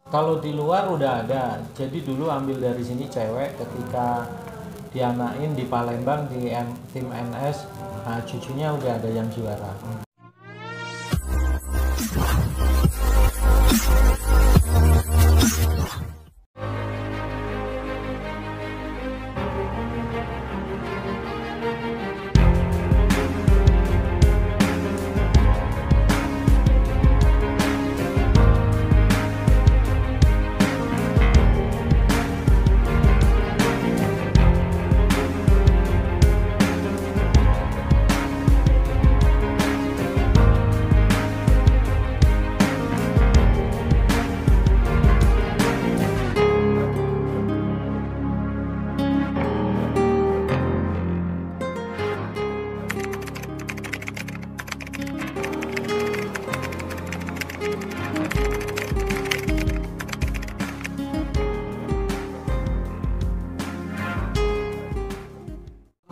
Kalau di luar udah ada. Jadi dulu ambil dari sini cewek ketika dianain di Palembang di tim NS, nah cucunya udah ada yang juara.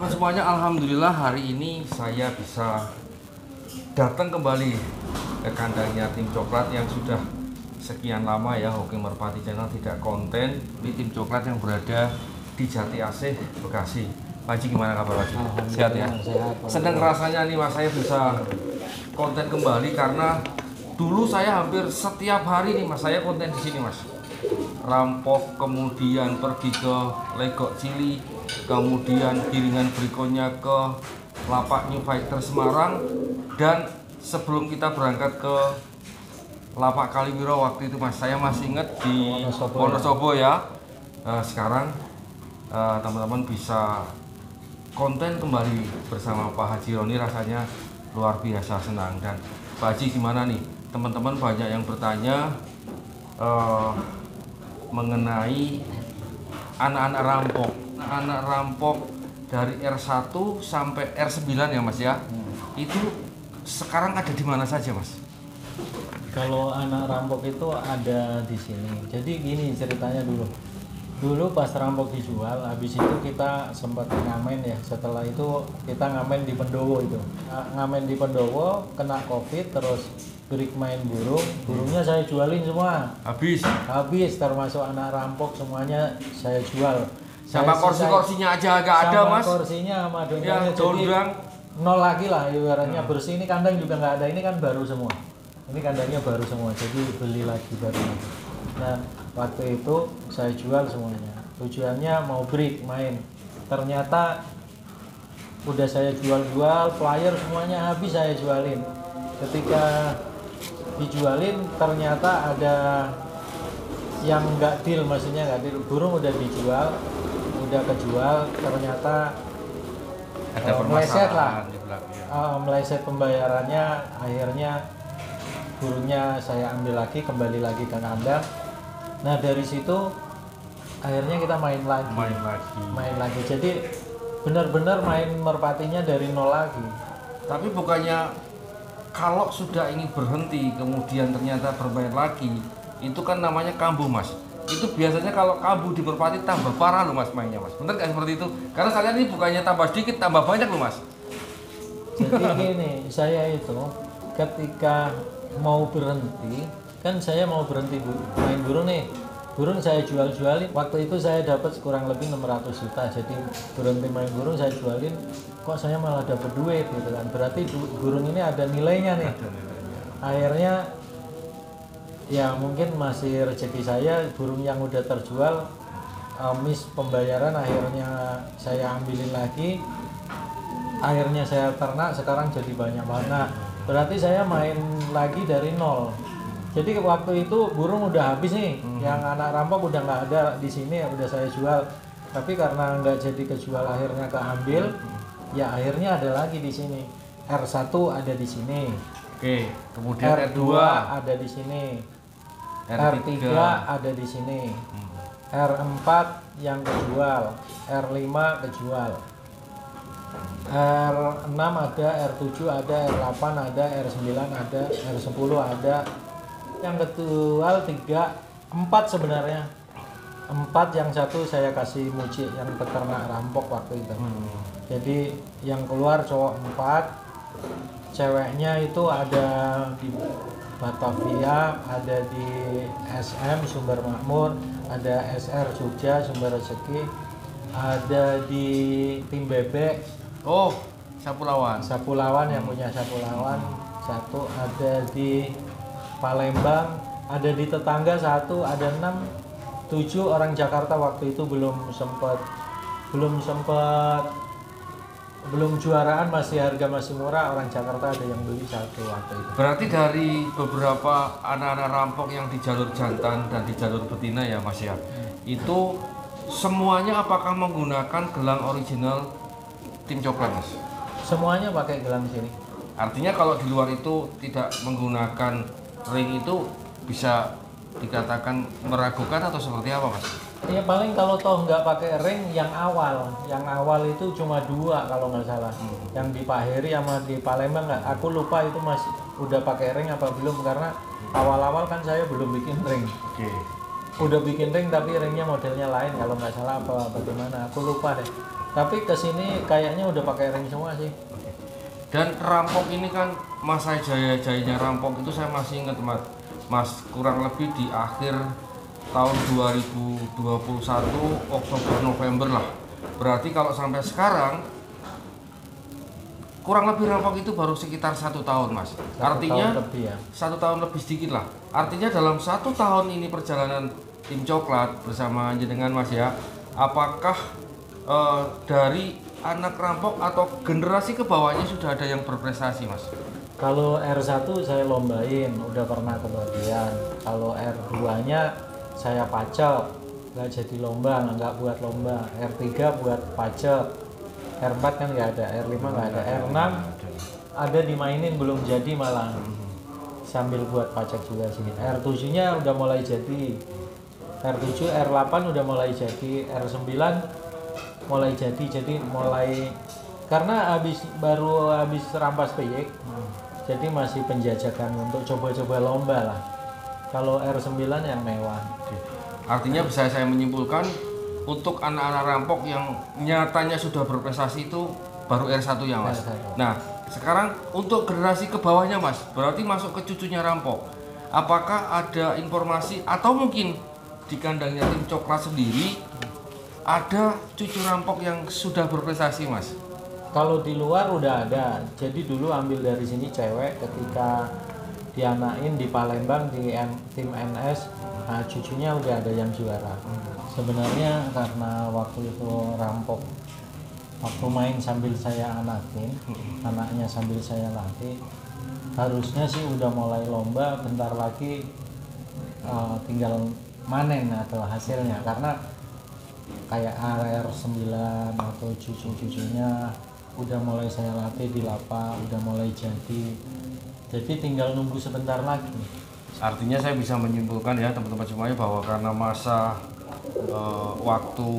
Semuanya, alhamdulillah hari ini saya bisa datang kembali ke kandangnya tim coklat yang sudah sekian lama ya Hoki Merpati Channel tidak konten di tim coklat yang berada di Jati Asih, Bekasi. Pak Haji, gimana kabar Pak Haji? Sehat ya? Sehat. Senang rasanya nih Mas, saya bisa konten kembali karena dulu saya hampir setiap hari nih Mas saya konten di sini Mas. Rampok, kemudian pergi ke Legok Cili, kemudian giringan berikutnya ke Lapak New Fighter Semarang, dan sebelum kita berangkat ke Lapak Kaliwiro waktu itu Mas, saya masih ingat di Wonosobo ya. Sekarang teman-teman bisa konten kembali bersama Pak Haji Roni, rasanya luar biasa senang. Dan Pak Haji, gimana nih, teman-teman banyak yang bertanya mengenai anak-anak rampok. Anak rampok dari R1 sampai R9 ya Mas ya. Itu sekarang ada di mana saja Mas? Kalau anak rampok itu ada di sini. Jadi gini ceritanya dulu. Dulu pas rampok dijual, habis itu kita sempat ngamen ya. Setelah itu kita ngamen di Pendowo itu. Ngamen di Pendowo, kena Covid, terus break main burung. Burungnya saya jualin semua. Habis termasuk anak rampok semuanya saya jual. Sama kursi-kursinya aja agak ada Mas. Kursinya sama dondangnya ya, jadi nol lagi lah ibaratnya. Bersih. Ini kandang juga nggak ada, ini kan baru semua. Ini kandangnya baru semua, jadi beli lagi baru lagi. Nah waktu itu saya jual semuanya. Tujuannya mau break main. Ternyata udah saya jual-jual, flyer semuanya habis saya jualin. Ketika dijualin ternyata ada yang nggak deal, maksudnya nggak deal. Burung udah dijual, udah kejual, ternyata ada meleset lah, ya. Meleset pembayarannya. Akhirnya burungnya saya ambil lagi, kembali lagi ke kandang. Nah dari situ akhirnya kita main lagi. Jadi benar-benar main merpatinya dari nol lagi. Tapi bukannya kalau sudah ingin berhenti kemudian ternyata bermain lagi, itu kan namanya kambuh Mas. Itu biasanya kalau kambuh di merpati tambah parah loh Mas mainnya Mas. Bener nggak seperti itu? Karena saya ini bukannya tambah sedikit, tambah banyak loh Mas. Jadi gini, saya itu ketika mau berhenti, kan saya mau berhenti main burung nih. Burung saya jual-jualin. Waktu itu saya dapat kurang lebih 600 juta. Jadi berhenti main burung saya jualin, kok saya malah dapat duit gitu kan. Berarti burung ini ada nilainya nih. Akhirnya ya mungkin masih rezeki saya, burung yang udah terjual miss pembayaran, akhirnya saya ambilin lagi. Akhirnya saya ternak, sekarang jadi banyak banget. Berarti saya main lagi dari nol. Jadi waktu itu burung udah habis nih, yang anak rampok udah nggak ada di sini, udah saya jual. Tapi karena nggak jadi kejual, akhirnya keambil. Ya akhirnya ada lagi di sini. R1 ada di sini. Oke, kemudian R2 ada di sini. R3 ada di sini. R4 yang kejual, R5 kejual. R6 ada, R7 ada, R8 ada, R9 ada, R10 ada. Yang kejual 4 sebenarnya. 4, yang satu saya kasih Muci yang peternak rampok waktu itu. Jadi yang keluar cowok 4, ceweknya itu ada Batavia, ada di SM Sumber Makmur, ada SR Jogja Sumber Rezeki, ada di Tim Bebek. Oh, Sapulawan. Sapulawan yang punya Sapulawan satu, ada di Palembang, ada di tetangga satu, ada 6, 7 orang Jakarta waktu itu belum sempat juaraan, masih harga masih murah, orang Jakarta ada yang beli satu waktu itu. Berarti dari beberapa anak-anak rampok yang di jalur jantan dan di jalur betina ya Mas ya, itu semuanya apakah menggunakan gelang original Tim Coklat Mas? Semuanya pakai gelang sini. Artinya kalau di luar itu tidak menggunakan ring itu bisa dikatakan meragukan atau seperti apa Mas? Ya paling kalau toh nggak pakai ring yang awal itu cuma 2 kalau nggak salah. Yang di Pak Heri sama di Palembang nggak, aku lupa itu masih udah pakai ring apa belum, karena awal-awal kan saya belum bikin ring. Oke. Udah bikin ring tapi ringnya modelnya lain kalau nggak salah apa bagaimana, aku lupa deh. Tapi kesini kayaknya udah pakai ring semua sih. Dan rampok ini kan masa jaya-jayanya rampok itu saya masih ingat Mas, kurang lebih di akhir tahun 2021 Oktober November lah. Berarti kalau sampai sekarang kurang lebih rampok itu baru sekitar 1 tahun Mas. Artinya 1 tahun lebih sedikit lah. Artinya dalam 1 tahun ini perjalanan Tim Coklat bersama jenengan Mas ya, apakah dari anak rampok atau generasi ke bawahnya sudah ada yang berprestasi Mas? Kalau R1 saya lombain, udah pernah kebagian. Kalau R2-nya saya pacel, nggak jadi lomba, nggak buat lomba. R3 buat pacel, R4 kan nggak ada, R5 nggak ada, R6 ada dimainin belum jadi malah, sambil buat pacek juga sih. R7-nya udah mulai jadi, R7, R8 udah mulai jadi, R9 mulai jadi mulai karena baru habis rampas peyek, jadi masih penjajakan untuk coba-coba lomba lah. Kalau R9 yang mewah. Artinya bisa saya menyimpulkan untuk anak-anak rampok yang nyatanya sudah berprestasi itu baru R1 ya Mas. R1. Nah sekarang untuk generasi ke bawahnya Mas, berarti masuk ke cucunya rampok. Apakah ada informasi atau mungkin di kandangnya Tim Coklat sendiri ada cucu rampok yang sudah berprestasi Mas? Kalau di luar udah ada. Jadi dulu ambil dari sini cewek, ketika dianain di Palembang di tim NS, nah cucunya udah ada yang juara. Sebenarnya karena waktu itu rampok, waktu main sambil saya anakin, anaknya sambil saya latih, harusnya sih udah mulai lomba, bentar lagi tinggal manen atau hasilnya, karena kayak AR9 atau cucu-cucunya udah mulai saya latih di lapak, udah mulai jadi tinggal nunggu sebentar lagi. Artinya saya bisa menyimpulkan ya teman-teman semuanya bahwa karena masa waktu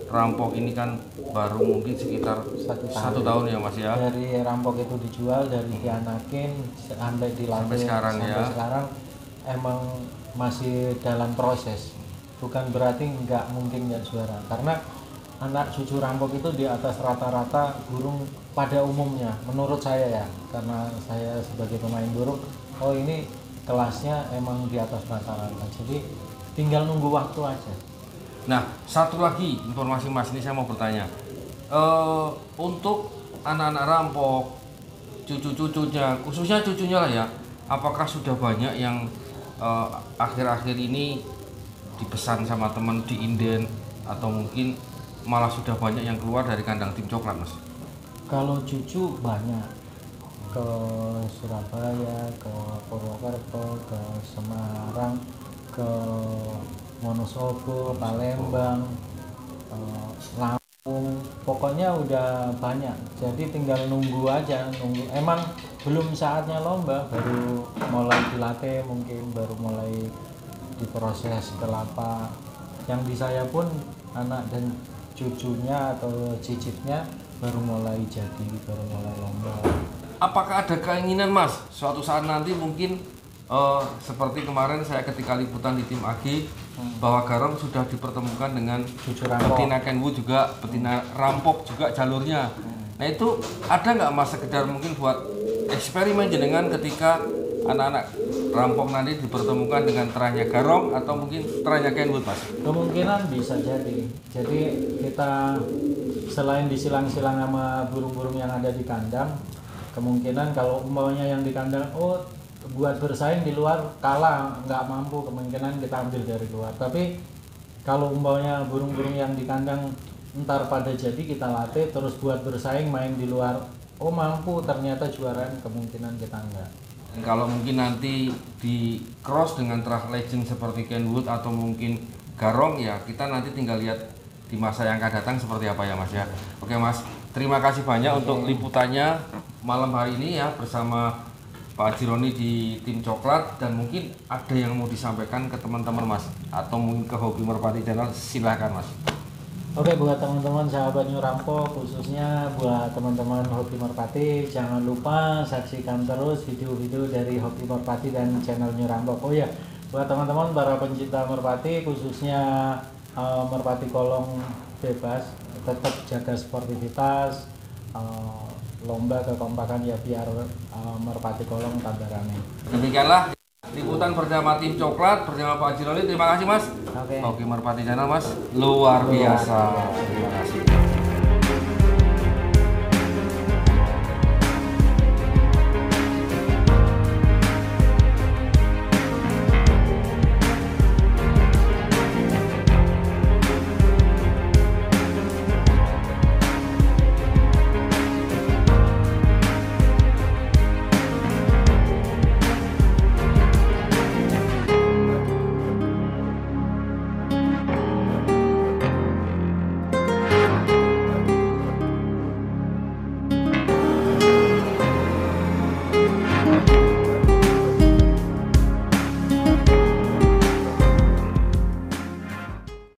rampok ini kan baru mungkin sekitar 1 tahun ya Mas ya. Dari rampok itu dijual, dari dianakin sampai dilatih sampai sekarang emang masih dalam proses. Bukan berarti nggak mungkin nggak juara, karena anak cucu rampok itu di atas rata-rata burung pada umumnya, menurut saya ya, karena saya sebagai pemain burung, oh ini kelasnya emang di atas rata-rata, jadi tinggal nunggu waktu aja. Nah satu lagi informasi Mas, ini saya mau bertanya, untuk anak-anak rampok, cucu-cucunya, khususnya cucunya lah ya, apakah sudah banyak yang akhir-akhir ini dipesan sama teman di inden, atau mungkin malah sudah banyak yang keluar dari kandang Tim Coklat Mas? Kalau cucu banyak ke Surabaya, ke Purwokerto, ke Semarang, ke Wonosobo, Palembang, Lampung, pokoknya udah banyak. Jadi tinggal nunggu aja, nunggu. Emang belum saatnya lomba, baru mulai dilatih, mungkin baru mulai diproses ke lapak. Yang di saya pun anak dan cucunya atau cicitnya baru mulai jadi, baru mulai lomba. Apakah ada keinginan Mas suatu saat nanti mungkin seperti kemarin saya ketika liputan di tim AG, bahwa Garam sudah dipertemukan dengan betina Kenwood juga, betina rampok juga jalurnya. Nah itu ada nggak Mas sekedar mungkin buat eksperimen jenengan ketika anak-anak rampok nanti dipertemukan dengan terahnya Garong atau mungkin terahnya Kenwood, Mas? Kemungkinan bisa jadi. Jadi kita selain disilang-silang sama burung-burung yang ada di kandang, kemungkinan kalau umpamanya yang di kandang, oh buat bersaing di luar kalah, nggak mampu, kemungkinan kita ambil dari luar. Tapi kalau umpamanya burung-burung yang di kandang ntar pada jadi kita latih terus buat bersaing main di luar, oh mampu, ternyata juaraan, kemungkinan kita enggak. Dan kalau mungkin nanti di cross dengan terah legend seperti Kenwood atau mungkin Garong, ya kita nanti tinggal lihat di masa yang akan datang seperti apa ya Mas ya. Oke Mas, terima kasih banyak untuk liputannya malam hari ini ya bersama Pak Jironi di Tim Coklat, dan mungkin ada yang mau disampaikan ke teman-teman Mas atau mungkin ke Hobi Merpati Channel, silahkan Mas. Oke, buat teman-teman sahabat New Rampok, khususnya buat teman-teman Hobi Merpati, jangan lupa saksikan terus video-video dari Hobi Merpati dan channel New Rampok. Oh ya, buat teman-teman para pencinta merpati, khususnya merpati kolong bebas, tetap jaga sportivitas, lomba kekompakan ya, biar merpati kolong tambah rame. Demikianlah liputan bersama Tim Coklat bersama Pak Jironi. Terima kasih Mas. Oke. Hobi Merpati Channel Mas, luar biasa. Terima kasih.